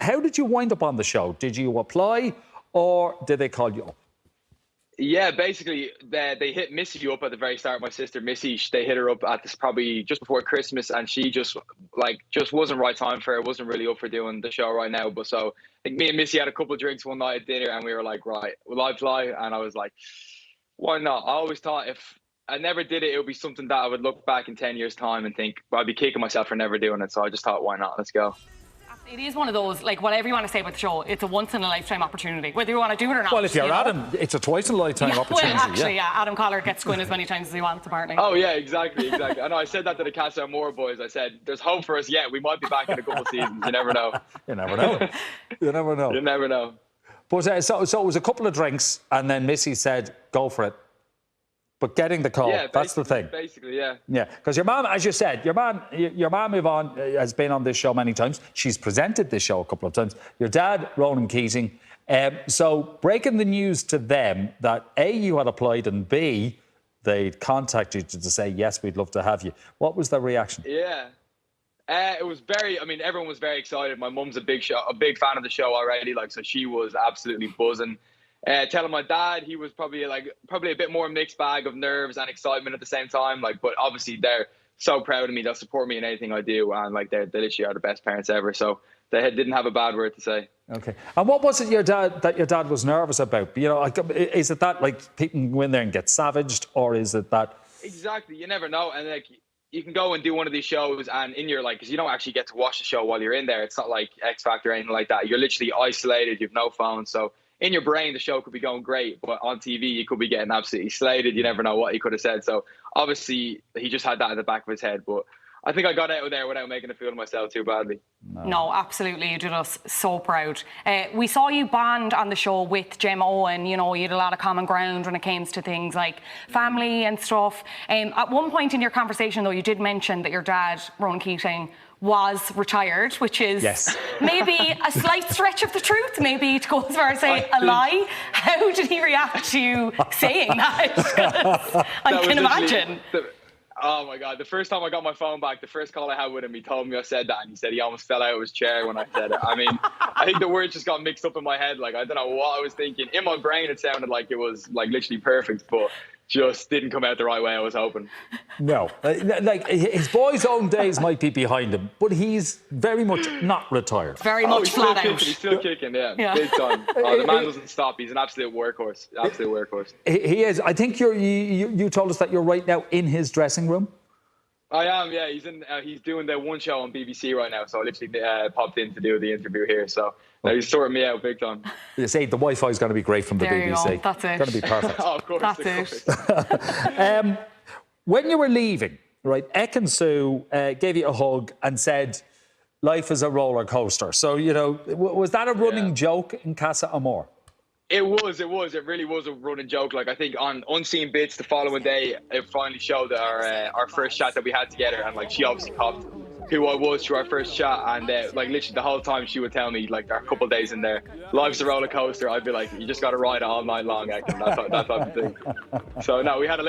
how did you wind up on the show? Did you apply or did they call you up? Yeah, basically, they hit Missy up at the very start. My sister Missy, they hit her up at this probably just before Christmas, and she just wasn't right time for her. Wasn't really up for doing the show right now. But so I think me and Missy had a couple of drinks one night at dinner, and we were like, right, will I fly? And I was like, why not? I always thought if I never did it, it would be something that I would look back in 10 years' time and think, well, I'd be kicking myself for never doing it. So I just thought, why not? Let's go. It is one of those, like, whatever you want to say about the show, it's a once-in-a-lifetime opportunity, whether you want to do it or not. Well, if you're Adam, it's a twice-in-a-lifetime opportunity. Well, actually, yeah. Adam Collard gets to win as many times as he wants, apparently. Oh, yeah, exactly. I know, I said that to the Casa Amor boys. I said, there's hope for us yet. We might be back in a couple of seasons. You never know. You never know. You never know. You never know. But so it was a couple of drinks, and then Missy said, go for it. But getting the call, that's the thing. Basically, yeah. Yeah, because your mum, as you said, your mum Yvonne has been on this show many times. She's presented this show a couple of times. Your dad, Ronan Keating. So breaking the news to them that A, you had applied, and B, they'd contacted you to say, yes, we'd love to have you. What was their reaction? Yeah. It was everyone was very excited. My mum's a big fan of the show already. So she was absolutely buzzing. Telling my dad, he was probably a bit more mixed bag of nerves and excitement at the same time. But obviously they're so proud of me. They'll support me in anything I do, and they literally are the best parents ever. So they didn't have a bad word to say. Okay. And what was it your dad was nervous about? Is it that people can go in there and get savaged, or is it that? Exactly. You never know, and you can go and do one of these shows, and in your because you don't actually get to watch the show while you're in there. It's not like X Factor or anything like that. You're literally isolated. You've no phone, so. In your brain, the show could be going great, but on TV, you could be getting absolutely slated. You never know what he could have said. So obviously, he just had that at the back of his head. But I think I got out of there without making a fool of myself too badly. No, absolutely. You did us so proud. We saw you bond on the show with Gemma Owen. You had a lot of common ground when it came to things like family and stuff. At one point in your conversation, though, you did mention that your dad, Ronan Keating, was retired, which is maybe a slight stretch of the truth, maybe to go as far as say a lie. How did he react to you saying that? I can imagine. Oh my God, the first time I got my phone back, the first call I had with him, he told me I said that, and he said he almost fell out of his chair when I said it. I mean, I think the words just got mixed up in my head. I don't know what I was thinking. In my brain, it sounded like it was literally perfect, but just didn't come out the right way I was hoping. No. His boy's own days might be behind him, but he's very much not retired. Very much flat out. He's still kicking, yeah. Big time. Oh, the man doesn't stop. He's an absolute workhorse. He is. I think you told us that you're right now in his dressing room. I am, yeah. He's doing the one show on BBC right now, so I literally popped in to do the interview here. So he's sorting me out big time. You say the Wi-Fi is going to be great from the BBC. You go. That's it. Going to be perfect. Oh, of course. That's it. When you were leaving, right, Ekin-Su gave you a hug and said, "Life is a roller coaster." So was that a running joke in Casa Amor? It was. It really was a running joke. I think on Unseen Bits the following day, it finally showed our first chat that we had together, and she obviously copped who I was through our first chat, and literally the whole time she would tell me our couple of days in there, life's a roller coaster. I'd be like, you just got to ride it all night long, Ekin. That type of thing. So no, we had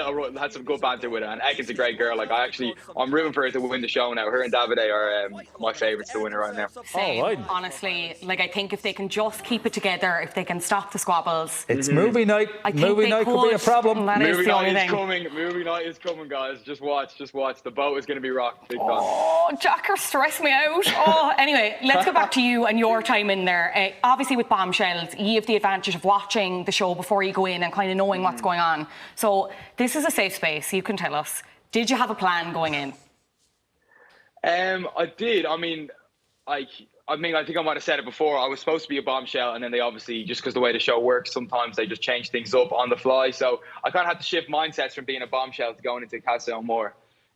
some good banter with her, and Ekin's a great girl. I'm rooting for her to win the show now. Her and Davide are my favourites to win it right now. Same, right. Honestly, I think if they can just keep it together, if they can stop the squabbles. It's movie night. Movie night could be a problem. Movie night is coming, guys. Just watch. The boat is going to be rocked big time. Oh, Jacker stressed me out. Oh, anyway, let's go back to you and your time in there. Obviously, with Bombshells, you have the advantage of watching the show before you go in and kind of knowing what's going on. So this is a safe space. You can tell us. Did you have a plan going in? I did. I think I might have said it before. I was supposed to be a bombshell, and then they obviously, just because the way the show works, sometimes they just change things up on the fly. So I kind of had to shift mindsets from being a bombshell to going into Casa Amor.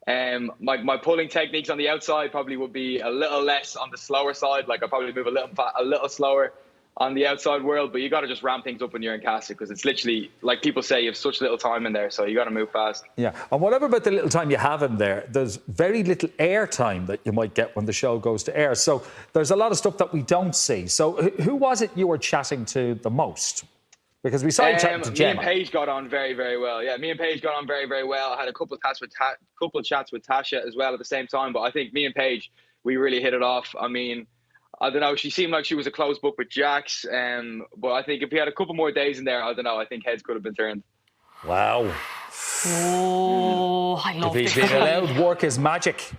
My pulling techniques on the outside probably would be a little less on the slower side. I probably move a little slower on the outside world, but you got to just ramp things up when you're in Casa, because it's literally, like people say, you have such little time in there, so you got to move fast. Yeah, and whatever about the little time you have in there, there's very little air time that you might get when the show goes to air. So there's a lot of stuff that we don't see. So who was it you were chatting to the most? Because we saw you chatting to Gemma. Me and Paige got on very, very well. Yeah, me and Paige got on very, very well. I had a couple of chats with Tasha as well at the same time. But I think me and Paige, we really hit it off. I mean, I don't know. She seemed like she was a close book with Jax. But I think if he had a couple more days in there, I don't know. I think heads could have been turned. Wow. Oh, I love If this. he'd been allowed work his magic.